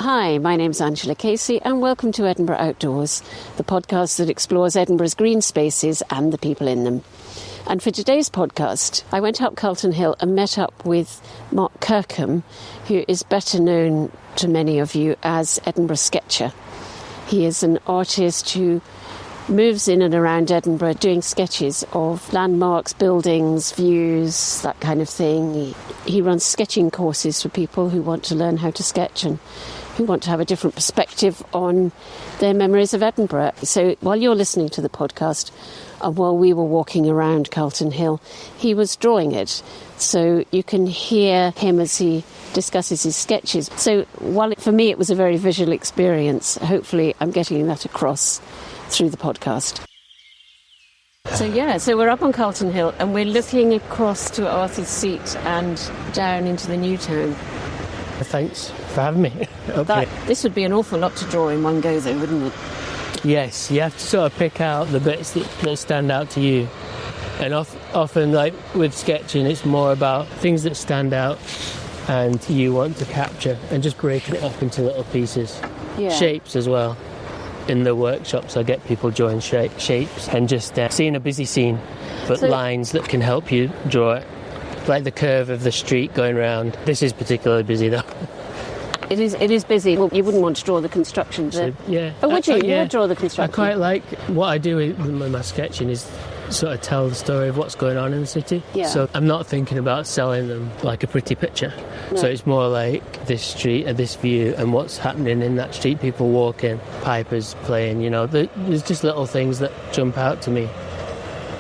Hi, my name's Angela Casey and welcome to Edinburgh Outdoors, the podcast that explores Edinburgh's green spaces and the people in them. And for today's podcast, I went up Calton Hill and met up with Mark Kirkham, who is better known to many of you as Edinburgh Sketcher. He is an artist who moves in and around Edinburgh doing sketches of landmarks, buildings, views, that kind of thing. He runs sketching courses for people who want to learn how to sketch and who want to have a different perspective on their memories of Edinburgh. So while you're listening to the podcast, and while we were walking around Calton Hill, he was drawing it. So you can hear him as he discusses his sketches. So while for me it was a very visual experience, hopefully I'm getting that across through the podcast. So we're up on Calton Hill and we're looking across to Arthur's Seat and down into the new town. Thanks for having me. Okay. This would be an awful lot to draw in one go though, wouldn't it? Yes, you have to sort of pick out the bits that stand out to you. And often, like with sketching, it's more about things that stand out and you want to capture and just breaking it up into little pieces. Yeah. Shapes as well. In the workshops, I get people drawing shapes and just seeing a busy scene, but lines that can help you draw it. Like the curve of the street going round. This is particularly busy though. It is busy. Well, you wouldn't want to draw the construction, yeah. Oh, would you? Yeah. You would draw the construction. I quite like what I do with my sketching is sort of tell the story of what's going on in the city. Yeah. So I'm not thinking about selling them like a pretty picture. No. So it's more like this street and this view and what's happening in that street. People walking, pipers playing, there's just little things that jump out to me.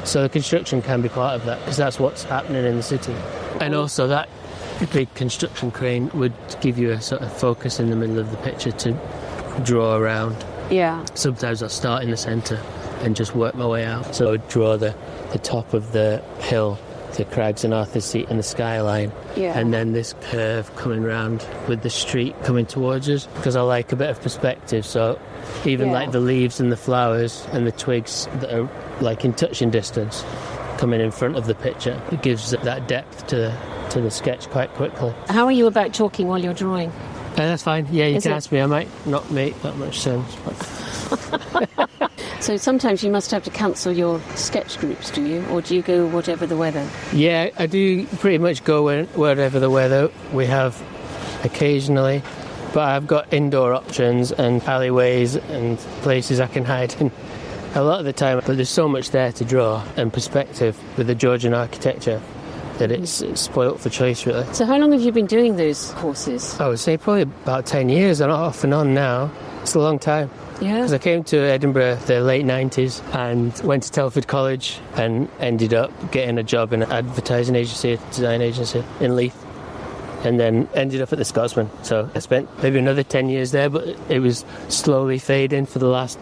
So the construction can be part of that because that's what's happening in the city. And also that big construction crane would give you a sort of focus in the middle of the picture to draw around. Yeah. Sometimes I'll start in the centre and just work my way out. So I would draw the top of the hill, the crags and Arthur's Seat and the skyline. Yeah. And then this curve coming round with the street coming towards us because I like a bit of perspective. So even like the leaves and the flowers and the twigs that are like in touching distance coming in front of the picture, it gives that depth to the sketch quite quickly. How are you about talking while you're drawing? That's fine. Yeah, you can ask me. I might not make that much sense. But So sometimes you must have to cancel your sketch groups, do you? Or do you go whatever the weather? Yeah, I do pretty much go wherever the weather. We have occasionally, but I've got indoor options and alleyways and places I can hide in a lot of the time. But there's so much there to draw and perspective with the Georgian architecture that it's spoilt for choice, really. So how long have you been doing those courses? I would say probably about 10 years, and off and on now. It's a long time. Yeah. Because I came to Edinburgh the late 90s and went to Telford College and ended up getting a job in an advertising agency, a design agency in Leith, and then ended up at the Scotsman. So I spent maybe another 10 years there, but it was slowly fading for the last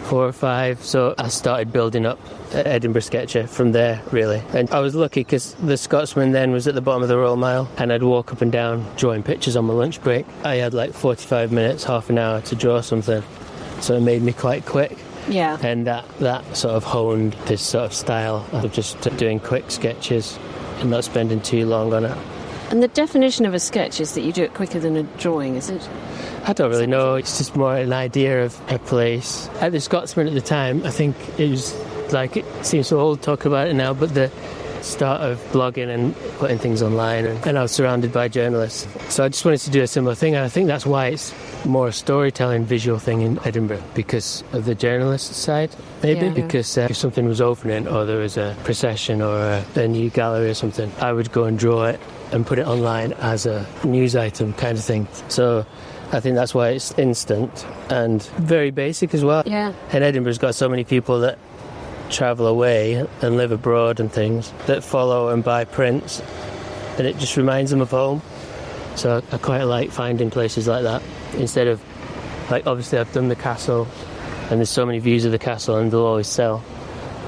4 or 5. So I started building up Edinburgh Sketcher from there, really. And I was lucky because the Scotsman then was at the bottom of the Royal Mile and I'd walk up and down drawing pictures on my lunch break. I had like 45 minutes, half an hour to draw something. So it made me quite quick. Yeah. And that sort of honed this sort of style of just doing quick sketches and not spending too long on it. And the definition of a sketch is that you do it quicker than a drawing, is it? I don't really know. It's just more an idea of a place. At the Scotsman at the time, I think it was like, it seems so old talking about it now, but the start of blogging and putting things online, and I was surrounded by journalists. So I just wanted to do a similar thing, and I think that's why it's more a storytelling visual thing in Edinburgh, because of the journalist side, maybe. Yeah. Because if something was opening or there was a procession or a new gallery or something, I would go and draw it and put it online as a news item kind of thing. So I think that's why it's instant and very basic as well. Yeah. And Edinburgh's got so many people that travel away and live abroad and things that follow and buy prints, and it just reminds them of home. So I quite like finding places like that instead of, like, obviously I've done the castle and there's so many views of the castle and they'll always sell,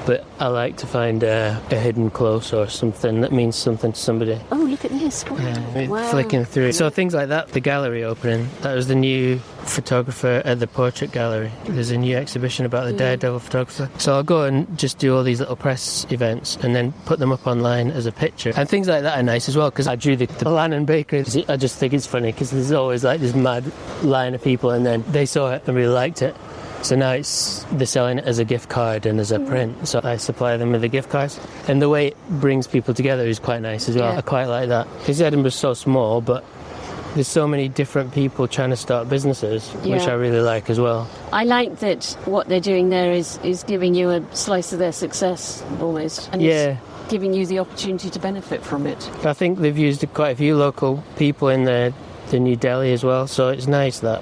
but I like to find a hidden close or something that means something to somebody. Oh, look at this. Wow. Flicking through. So things like that, the gallery opening, that was the new photographer at the Portrait Gallery. There's a new exhibition about the Daredevil photographer. So I'll go and just do all these little press events and then put them up online as a picture. And things like that are nice as well, because I drew the Lannan Bakery. I just think it's funny because there's always like this mad line of people, and then they saw it and really liked it. So now they're selling it as a gift card and as a print. So I supply them with the gift cards. And the way it brings people together is quite nice as well. Yeah. I quite like that. Because Edinburgh's so small, but there's so many different people trying to start businesses, which I really like as well. I like that what they're doing there is giving you a slice of their success, almost. And it's giving you the opportunity to benefit from it. I think they've used quite a few local people in the New Delhi as well, so it's nice that.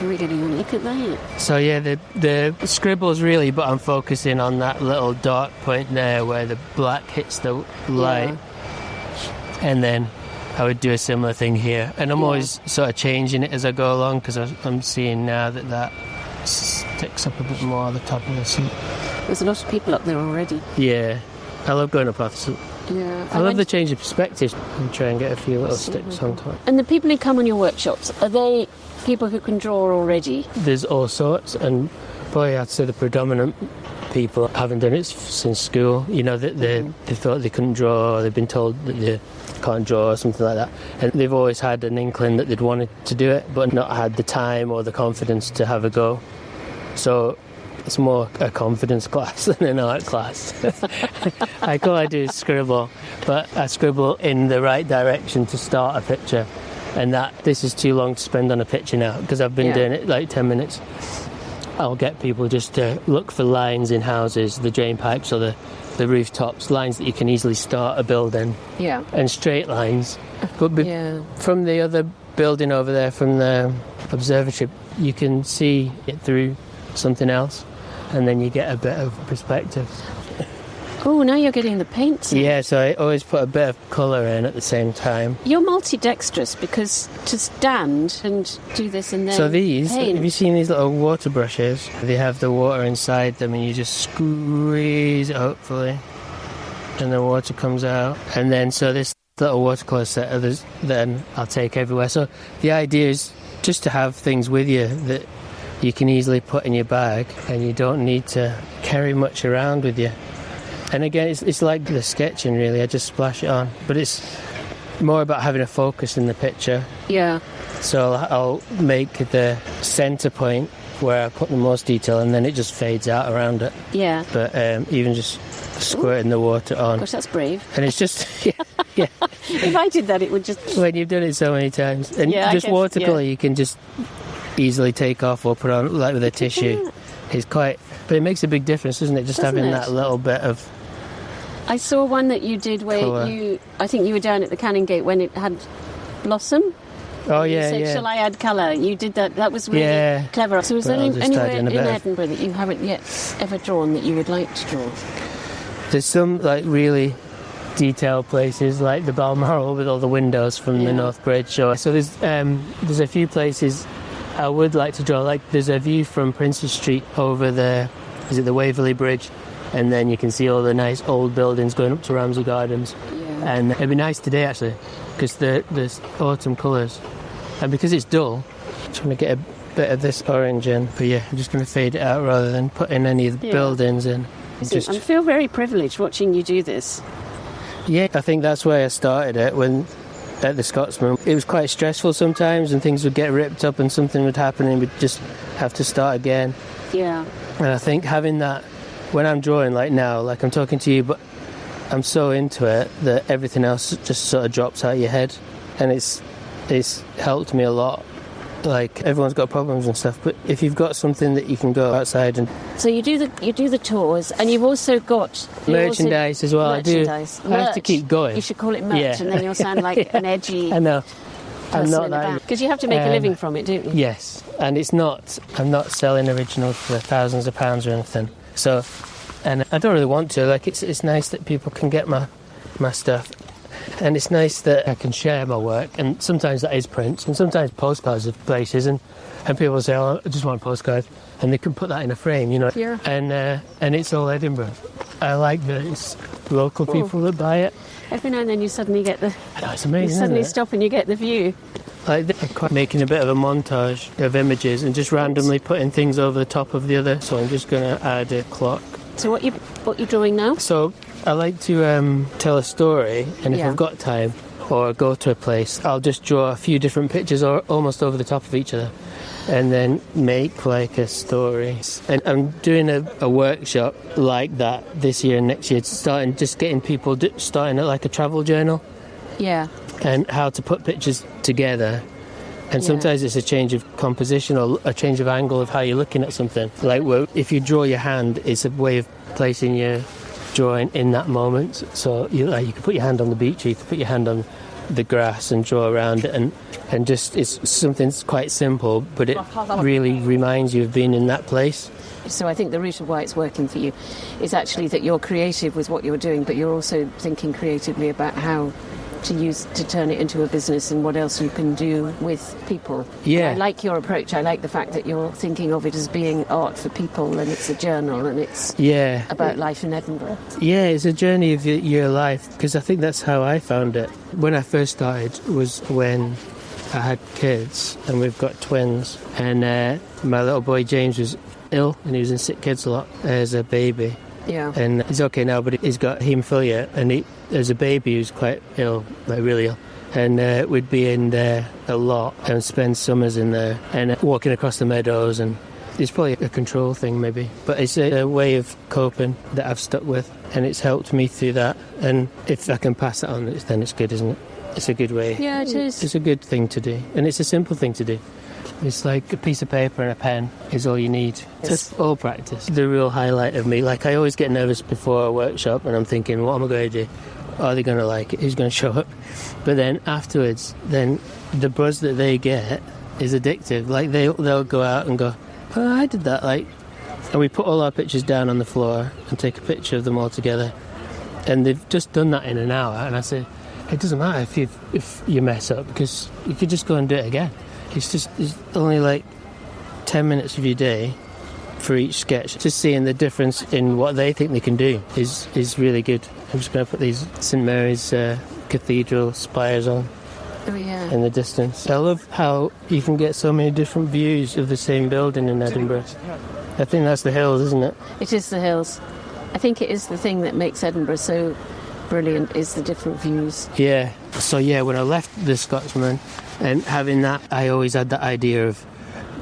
We're getting a look at that. So the scribbles really, but I'm focusing on that little dark point there where the black hits the light. And then I would do a similar thing here. And I'm always sort of changing it as I go along, because I'm seeing now that sticks up a bit more at the top of the seat. There's a lot of people up there already. Yeah. I love going up off the seat. Yeah. I love the change of perspective and try and get a few little sticks on top. And the people who come on your workshops, are they people who can draw already? There's all sorts, and probably I'd say the predominant people haven't done it since school. You know, they thought they couldn't draw, or they've been told that they can't draw or something like that. And they've always had an inkling that they'd wanted to do it, but not had the time or the confidence to have a go. So it's more a confidence class than an art class. Like all I do is scribble, but I scribble in the right direction to start a picture. And this is too long to spend on a picture now, because I've been doing it like 10 minutes. I'll get people just to look for lines in houses, the drain pipes or the rooftops, lines that you can easily start a building. Yeah. And straight lines. But from the other building over there, from the observatory, you can see it through something else, and then you get a bit of perspective. Oh, now you're getting the paints in. Yeah, so I always put a bit of colour in at the same time. You're multi-dexterous, because to stand and do this and then So these, paint. have you seen these little water brushes? They have the water inside them, and you just squeeze it, hopefully, and the water comes out. And then, so this little watercolour set, then I'll take everywhere. So the idea is just to have things with you that you can easily put in your bag, and you don't need to carry much around with you. And again, it's like the sketching, really. I just splash it on. But it's more about having a focus in the picture. Yeah. So I'll make the centre point where I put the most detail, and then it just fades out around it. Yeah. But even just squirting the water on. Gosh, that's brave. And it's just, yeah. If I did that, it would just... When you've done it so many times. And just watercolour, you can just easily take off or put on, like with a tissue. It's quite... But it makes a big difference, doesn't it? Just having that little bit of... I saw one that you did where I think you were down at the Canning Gate when it had blossom. Oh, yeah, you said, shall I add colour? You did that. That was really clever. So is there anywhere in Edinburgh that you haven't yet ever drawn that you would like to draw? There's some like really detailed places like the Balmoral with all the windows from the North Bridge. So there's a few places I would like to draw. Like there's a view from Princes Street over the Waverley Bridge, and then you can see all the nice old buildings going up to Ramsey Gardens. Yeah. And it'd be nice today actually, because there's autumn colours, and because it's dull, I'm trying to get a bit of this orange in. But yeah, I'm just going to fade it out rather than putting any of the buildings in. I feel very privileged watching you do this. Yeah, I think that's where I started it at the Scotsman. It was quite stressful sometimes, and things would get ripped up and something would happen and we'd just have to start again. Yeah. And I think having that, when I'm drawing like now, like I'm talking to you, but I'm so into it that everything else just sort of drops out of your head, and it's helped me a lot. Like everyone's got problems and stuff, but if you've got something that you can go outside and... So you do the tours, and you've also got... Merchandise as well. Merchandise. I have to keep going. You should call it merch, and then you'll sound like an edgy... I know. I'm not that... Because you have to make a living from it, don't you? Yes, and I'm not selling originals for thousands of pounds or anything. So, and I don't really want to. Like, it's nice that people can get my stuff. And it's nice that I can share my work, and sometimes that is prints, and sometimes postcards of places, and people say, oh, I just want a postcard, and they can put that in a frame, you know. Yeah. And it's all Edinburgh. I like that it's local people that buy it. Every now and then you suddenly get the... I know, it's amazing, You suddenly isn't it? stop and you get the view. Like, I'm quite making a bit of a montage of images and just randomly putting things over the top of the other, so I'm just going to add a clock. So what you drawing now? So I like to tell a story, and if Yeah. I've got time or go to a place, I'll just draw a few different pictures or almost over the top of each other and then make like a story. And I'm doing a workshop like that this year and next year, just getting people starting at like a travel journal Yeah. and how to put pictures together. And sometimes it's a change of composition or a change of angle of how you're looking at something. Like, well, if you draw your hand, it's a way of placing your drawing in that moment. So you can put your hand on the beach, or you can put your hand on the grass and draw around it, and just it's something quite simple, but it really reminds you of being in that place. So I think the root of why it's working for you is actually that you're creative with what you're doing, but you're also thinking creatively about how to turn it into a business and what else you can do with people. Yeah. And I like your approach. I like the fact that you're thinking of it as being art for people, and it's a journal, and it's about life in Edinburgh. Yeah, it's a journey of your life, because I think that's how I found it. When I first started was when I had kids, and we've got twins, and my little boy James was ill, and he was in sick kids a lot as a baby. Yeah. And he's okay now, but he's got haemophilia, and as a baby he was quite ill, like really ill. And we'd be in there a lot and spend summers in there and walking across the meadows, and it's probably a control thing maybe, but it's a way of coping that I've stuck with, and it's helped me through that. And if I can pass that on, then it's good, isn't it? It's a good way. Yeah, it is. It's a good thing to do, and it's a simple thing to do. It's like a piece of paper and a pen is all you need. Just all practice. The real highlight of me, like I always get nervous before a workshop, and I'm thinking, what am I going to do? Are they going to like it? Who's going to show up? But then afterwards, then the buzz that they get is addictive. Like they'll go out and go, oh, I did that. Like, and we put all our pictures down on the floor and take a picture of them all together. And they've just done that in an hour. And I say, it doesn't matter if you mess up, because you could just go and do it again. It's only like 10 minutes of your day for each sketch. Just seeing the difference in what they think they can do is really good. I'm just going to put these St Mary's Cathedral spires on in the distance. I love how you can get so many different views of the same building in Edinburgh. I think that's the hills, isn't it? It is the hills. I think it is the thing that makes Edinburgh so brilliant, is the different views. Yeah. So when I left the Scotsman and having that, I always had that idea of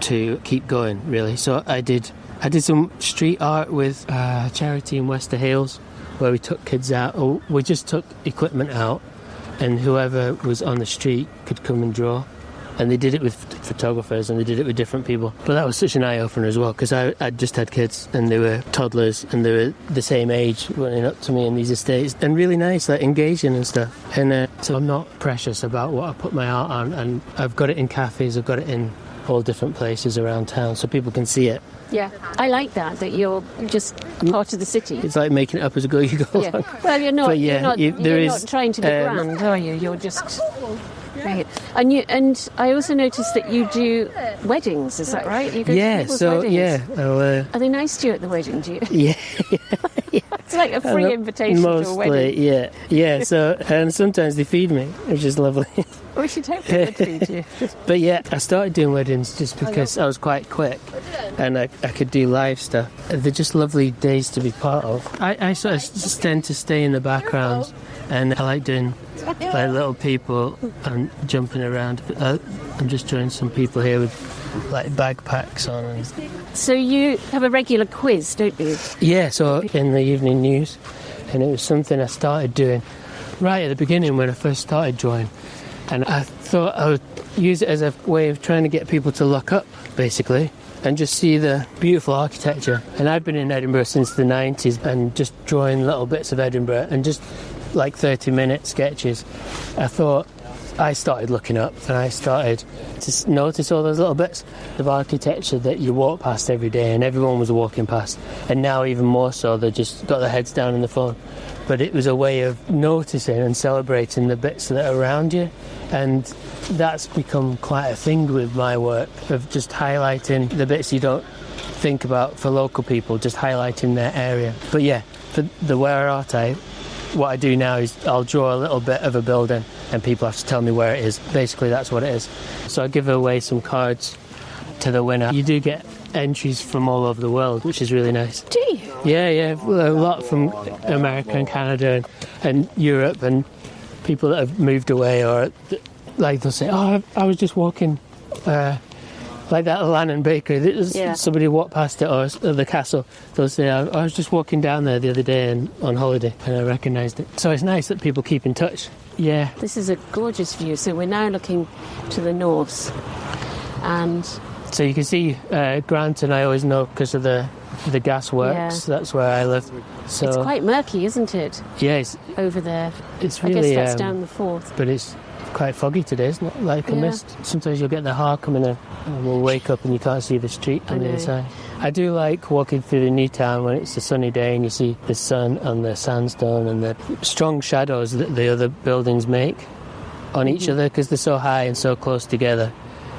to keep going, really. So I did some street art with a charity in Wester Hales, where we took kids out, or we just took equipment out, and whoever was on the street could come and draw. And they did it with photographers, and they did it with different people. But that was such an eye-opener as well, because I just had kids, and they were toddlers, and they were the same age running up to me in these estates, and really nice, like engaging and stuff. And so I'm not precious about what I put my art on, and I've got it in cafes, I've got it in all different places around town, so people can see it. Yeah, I like that you're just a part of the city. It's like making it up as you go along. Well, you're not. But you're not trying to be um, grand, are you? You're just. Right. And I also noticed that you do weddings. Is that right? You go to people's weddings. I'll, Are they nice to you at the wedding? Do you? Yeah. It's like a free invitation to a wedding. Yeah. So, and sometimes they feed me, which is lovely. We should hope they would feed you. But I started doing weddings just because I was quite quick, and I could do live stuff. They're just lovely days to be part of. I sort of just tend to stay in the background, and I like doing like little people and jumping around. I'm just drawing some people here with like backpacks on. So you have a regular quiz, don't you? Yeah, so in the evening news, and it was something I started doing right at the beginning when I first started drawing. And I thought I would use it as a way of trying to get people to look up, basically, and just see the beautiful architecture. And I've been in Edinburgh since the 90s and just drawing little bits of Edinburgh and just like 30-minute sketches. I thought I started looking up and I started to notice all those little bits of architecture that you walk past every day, and everyone was walking past, and now even more so, they just got their heads down in the phone. But it was a way of noticing and celebrating the bits that are around you, and that's become quite a thing with my work, of just highlighting the bits you don't think about for local people, just highlighting their area. But yeah, for the Where Art I, what I do now is I'll draw a little bit of a building and people have to tell me where it is. Basically, that's what it is. So I give away some cards to the winner. You do get entries from all over the world, which is really nice. Do you? Yeah, a lot from America and Canada and Europe, and people that have moved away, or like they'll say, oh, I was just walking, like that Lannan Bakery. Somebody walked past it, or the castle. They'll say, I was just walking down there the other day on holiday, and I recognised it. So it's nice that people keep in touch. Yeah. This is a gorgeous view. So we're now looking to the north, and so you can see Grant, and I always know because of the gas works. Yeah. That's where I live. So it's quite murky, isn't it? Yeah, over there. It's really. I guess that's down the Forth. But it's quite foggy today, isn't it? Like a mist. Sometimes you'll get the har coming in, and we'll wake up and you can't see the street on the other side. I do like walking through the new town when it's a sunny day and you see the sun and the sandstone and the strong shadows that the other buildings make on each other, because they're so high and so close together.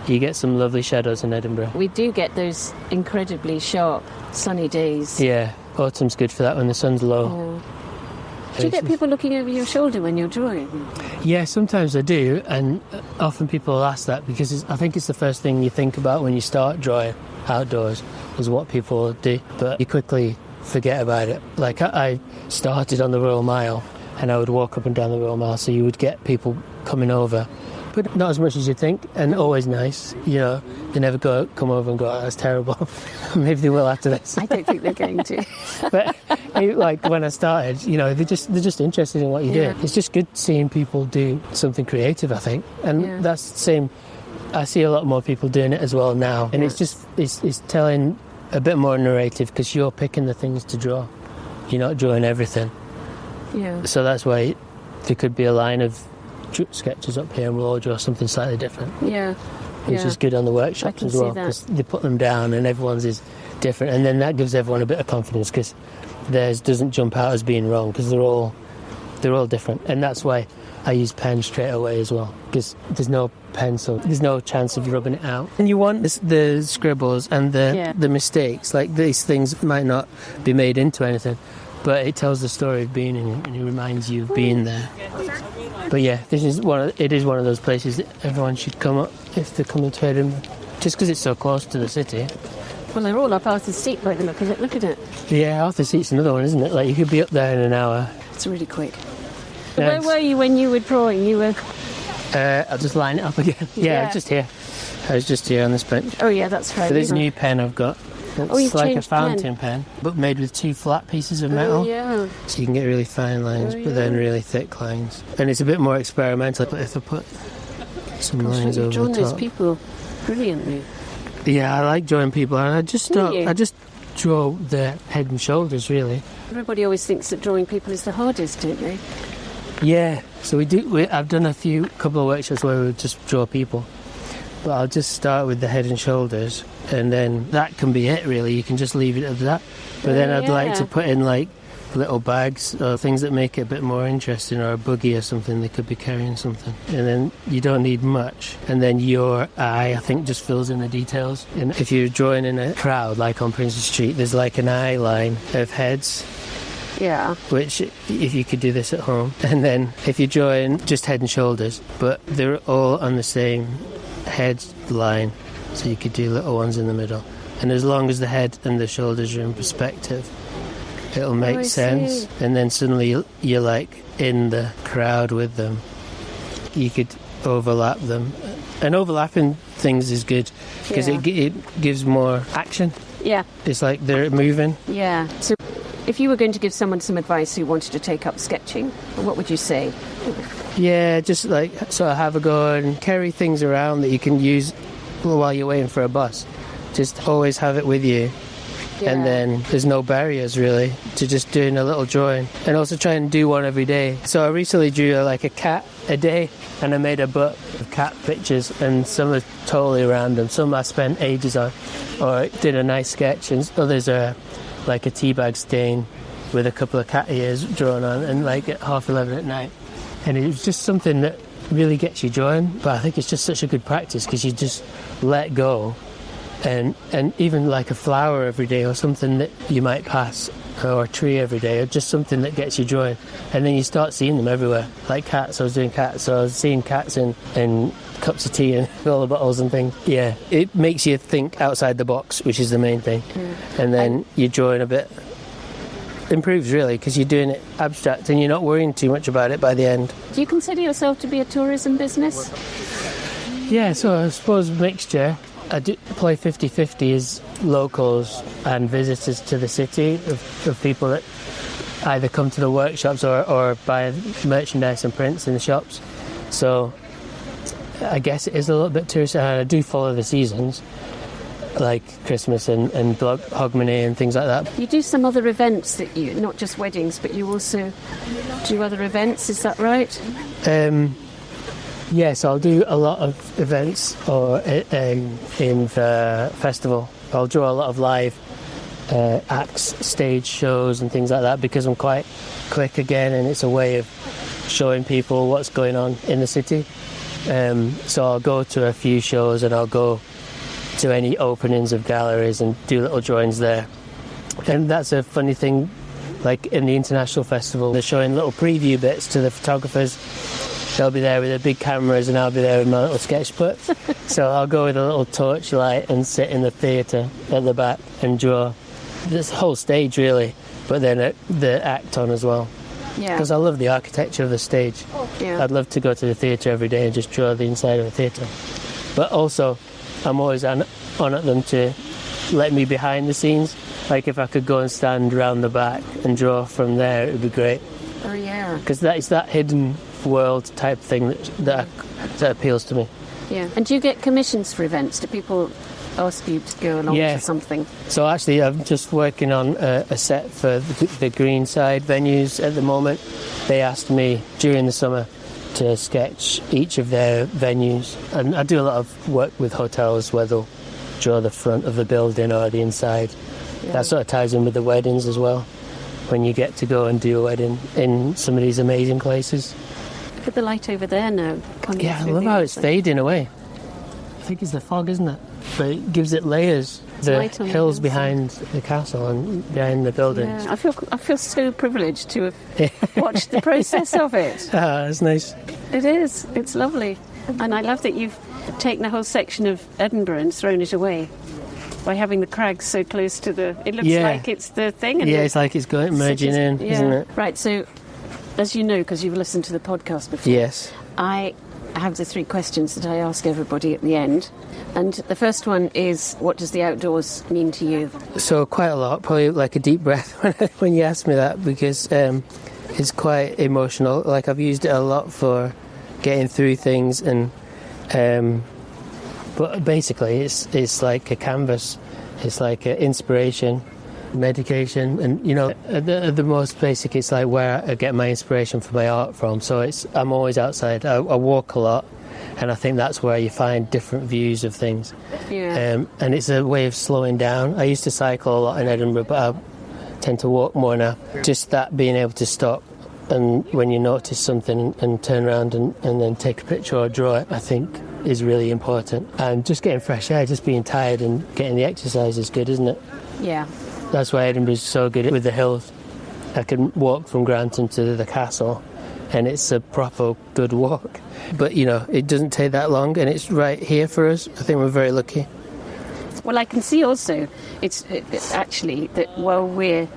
You get some lovely shadows in Edinburgh. We do get those incredibly sharp, sunny days. Yeah, autumn's good for that when the sun's low. Yeah. Do you get people looking over your shoulder when you're drawing? Yeah, sometimes I do, and often people ask that because I think it's the first thing you think about when you start drawing outdoors, is what people do, but you quickly forget about it. Like I started on the Royal Mile, and I would walk up and down the Royal Mile, so you would get people coming over, but not as much as you'd think, and always nice. You know, they never come over and go, oh, that's terrible. Maybe they will after this. I don't think they're going to. But like when I started, you know, they're just interested in what you do. It's just good seeing people do something creative, I think, and that's the same. I see a lot more people doing it as well now, and it's telling a bit more narrative, because you're picking the things to draw. You're not drawing everything. Yeah. So that's why there could be a line of sketches up here and we'll all draw something slightly different. Yeah. Which is good on the workshops as well, because they put them down and everyone's is different, and then that gives everyone a bit of confidence, because theirs doesn't jump out as being wrong, because they're all different. And that's why I use pen straight away as well, because there's no pencil, there's no chance of rubbing it out. And you want the scribbles and the mistakes, like these things might not be made into anything, but it tells the story of being in it, and it reminds you of being there. But yeah, it is one of those places that everyone should come up if they're coming to Edinburgh, just because it's so close to the city. Well, they're all up Arthur's Seat by the look of it. Look at it. Yeah, Arthur's Seat's another one, isn't it? Like, you could be up there in an hour. It's really quick. Where were you when you were drawing? You were... I'll just line it up again. Yeah, just here. I was just here on this bench. Oh yeah, that's right. So this new pen I've got. It's like a fountain pen, but made with two flat pieces of metal. Oh, yeah. So you can get really fine lines, but then really thick lines. And it's a bit more experimental, but if I put some lines over the top. You've drawn those people brilliantly. Yeah, I like drawing people, and I just draw their head and shoulders, really. Everybody always thinks that drawing people is the hardest, don't they? Yeah, so I've done a couple of workshops where we would just draw people. But I'll just start with the head and shoulders, and then that can be it, really. You can just leave it at that. But then I'd like to put in, like, little bags or things that make it a bit more interesting, or a buggy or something. They could be carrying something. And then you don't need much. And then your eye, I think, just fills in the details. And if you're drawing in a crowd, like on Princes Street, there's like an eye line of heads. Yeah. Which, if you could do this at home. And then if you're drawing just head and shoulders, but they're all on the same head line, so you could do little ones in the middle, and as long as the head and the shoulders are in perspective, it'll make sense. And then suddenly you're like in the crowd with them. You could overlap them, and overlapping things is good because it gives more action. Yeah, it's like they're moving. Yeah. So if you were going to give someone some advice who wanted to take up sketching, what would you say? Yeah, just like sort of have a go and carry things around that you can use while you're waiting for a bus. Just always have it with you, And then there's no barriers really to just doing a little drawing, and also try and do one every day. So I recently drew a cat a day, and I made a book of cat pictures, and some are totally random. Some I spent ages on, or did a nice sketch, and others are like a teabag stain with a couple of cat ears drawn on, and like at 11:30 at night. And it was just something that really gets you drawing, but I think it's just such a good practice because you just let go. And even like a flower every day, or something that you might pass, or a tree every day, or just something that gets you drawing. And then you start seeing them everywhere. Like cats, I was doing cats, so I was seeing cats in cups of tea and all the bottles and things. Yeah, it makes you think outside the box, which is the main thing. And then you're drawing a bit. Improves really, because you're doing it abstract and you're not worrying too much about it by the end. Do you consider yourself to be a tourism business? Yeah, so I suppose mixture. I do play 50-50 as locals and visitors to the city, of people that either come to the workshops or buy merchandise and prints in the shops. So I guess it is a little bit tourist, and I do follow the seasons, like Christmas and Hogmanay and things like that. You do some other events that you, not just weddings, but you also do other events, is that right? Yes, I'll do a lot of events or in the festival. I'll draw a lot of live acts, stage shows and things like that, because I'm quite quick again, and it's a way of showing people what's going on in the city. So I'll go to a few shows, and I'll go to any openings of galleries and do little drawings there. And that's a funny thing, like in the international festival, they're showing little preview bits to the photographers. They'll be there with their big cameras, and I'll be there with my little sketch book. So I'll go with a little torchlight and sit in the theatre at the back and draw this whole stage really, but then the act on as well. Yeah. Because I love the architecture of the stage. Yeah. I'd love to go to the theatre every day and just draw the inside of a theatre. But also, I'm always on at them to let me behind the scenes. Like if I could go and stand round the back and draw from there, it would be great. Oh yeah. Because it's that hidden world type thing that appeals to me. Yeah. And do you get commissions for events? Do people ask you to go along to something? So actually I'm just working on a set for the Greenside venues at the moment. They asked me during the summer to sketch each of their venues, and I do a lot of work with hotels where they'll draw the front of the building or the inside. That sort of ties in with the weddings as well, when you get to go and do a wedding in some of these amazing places. Look at the light over there now. Yeah, I love how it's fading away. I think it's the fog, isn't it? But it gives it layers. The hills behind the castle and behind the buildings. Yeah, I feel so privileged to have watched the process of it. Ah, it's nice. It is. It's lovely. And I love that you've taken a whole section of Edinburgh and thrown it away by having the crags so close to the... It looks like it's the thing. And it's like it's going merging in, isn't it? Right, so as you know, because you've listened to the podcast before, yes, I have the 3 questions that I ask everybody at the end. And the first one is, what does the outdoors mean to you? So quite a lot, probably like a deep breath when you ask me that, because it's quite emotional. Like I've used it a lot for getting through things, and but basically it's like a canvas. It's like an inspiration, medication, and you know, at the most basic, it's like where I get my inspiration for my art from. So I'm always outside. I walk a lot, and I think that's where you find different views of things. Yeah. And it's a way of slowing down. I used to cycle a lot in Edinburgh, but I tend to walk more now. Just that being able to stop, and when you notice something and turn around and then take a picture or draw it, I think is really important. And just getting fresh air, just being tired and getting the exercise is good, isn't it? Yeah. That's why Edinburgh's so good with the hills. I can walk from Granton to the castle, and it's a proper good walk. But, you know, it doesn't take that long, and it's right here for us. I think we're very lucky. Well, I can see also, it's actually that while we're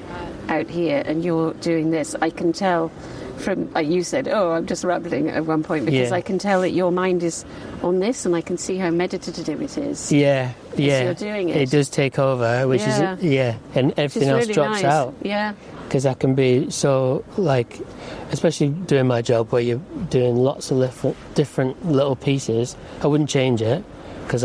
out here and you're doing this, I can tell from, like you said, I'm just rambling at one point, because I can tell that your mind is on this, and I can see how meditative it is. Yeah. You're doing it. It does take over, which is, and everything else really drops nice. out. Yeah. Because I can be so, like, especially doing my job where you're doing lots of different little pieces, I wouldn't change it, because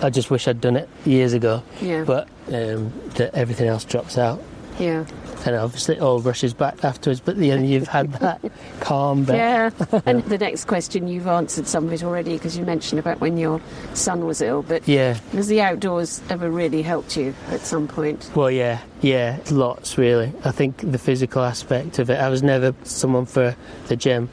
I just wish I'd done it years ago. Yeah. But everything else drops out. Yeah. And obviously it all rushes back afterwards, but then you've had that calm bit. Yeah. And the next question, you've answered some of it already because you mentioned about when your son was ill, but has the outdoors ever really helped you at some point? Well, yeah, lots really. I think the physical aspect of it, I was never someone for the gym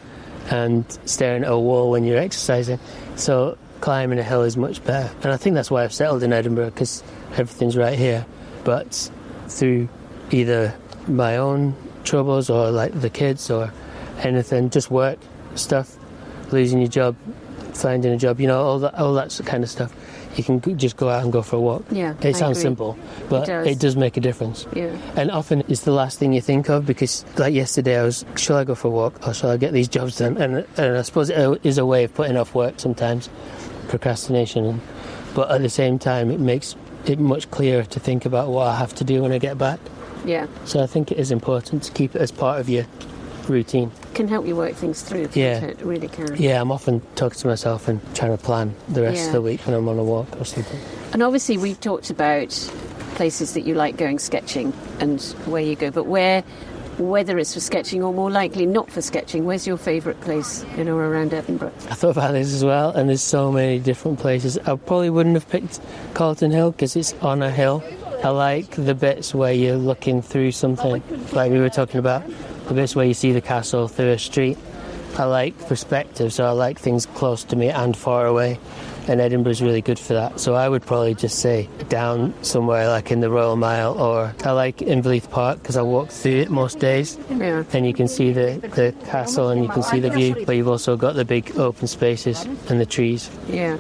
and staring at a wall when you're exercising, so climbing a hill is much better. And I think that's why I've settled in Edinburgh, because everything's right here. But through either my own troubles or like the kids or anything, just work stuff, losing your job, finding a job, all that kind of stuff, you can just go out and go for a walk. Yeah, it sounds simple, but it does make a difference. Yeah. And often it's the last thing you think of, because like yesterday I was, shall I go for a walk or shall I get these jobs done? And I suppose it is a way of putting off work sometimes, procrastination, but at the same time it makes it much clearer to think about what I have to do when I get back. Yeah. So I think it is important to keep it as part of your routine. Can help you work things through. It really can. Yeah, I'm often talking to myself and trying to plan the rest of the week when I'm on a walk or something. And obviously we've talked about places that you like going sketching and where you go, but whether it's for sketching or more likely not for sketching, where's your favourite place in or around Edinburgh? I thought about this as well, and there's so many different places. I probably wouldn't have picked Calton Hill because it's on a hill. I like the bits where you're looking through something, like we were talking about, the bits where you see the castle through a street. I like perspective, so I like things close to me and far away, and Edinburgh's really good for that. So I would probably just say down somewhere like in the Royal Mile, or I like Inverleith Park because I walk through it most days, and you can see the castle and you can see the view, but you've also got the big open spaces and the trees. Yeah.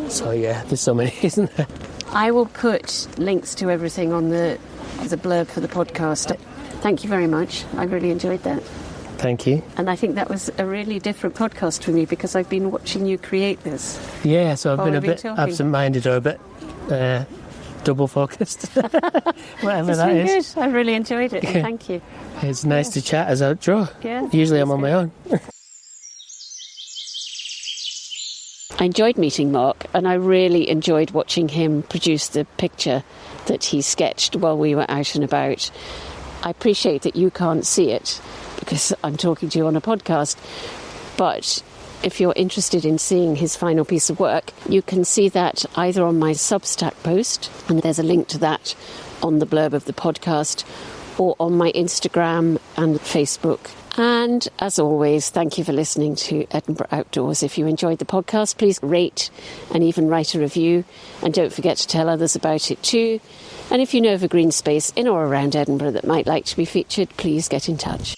So yeah, there's so many, isn't there? I will put links to everything on the blurb for the podcast. Thank you very much. I really enjoyed that. Thank you. And I think that was a really different podcast for me because I've been watching you create this. Yeah, so I've been a bit absent-minded or a bit double-focused. Whatever that is. Good. I really enjoyed it. And thank you. It's nice to chat as I draw. Yeah. Usually I'm on my own. I enjoyed meeting Mark, and I really enjoyed watching him produce the picture that he sketched while we were out and about. I appreciate that you can't see it because I'm talking to you on a podcast, but if you're interested in seeing his final piece of work, you can see that either on my Substack post, and there's a link to that on the blurb of the podcast, or on my Instagram and Facebook. And as always, thank you for listening to Edinburgh Outdoors. If you enjoyed the podcast, please rate and even write a review. And don't forget to tell others about it too. And if you know of a green space in or around Edinburgh that might like to be featured, please get in touch.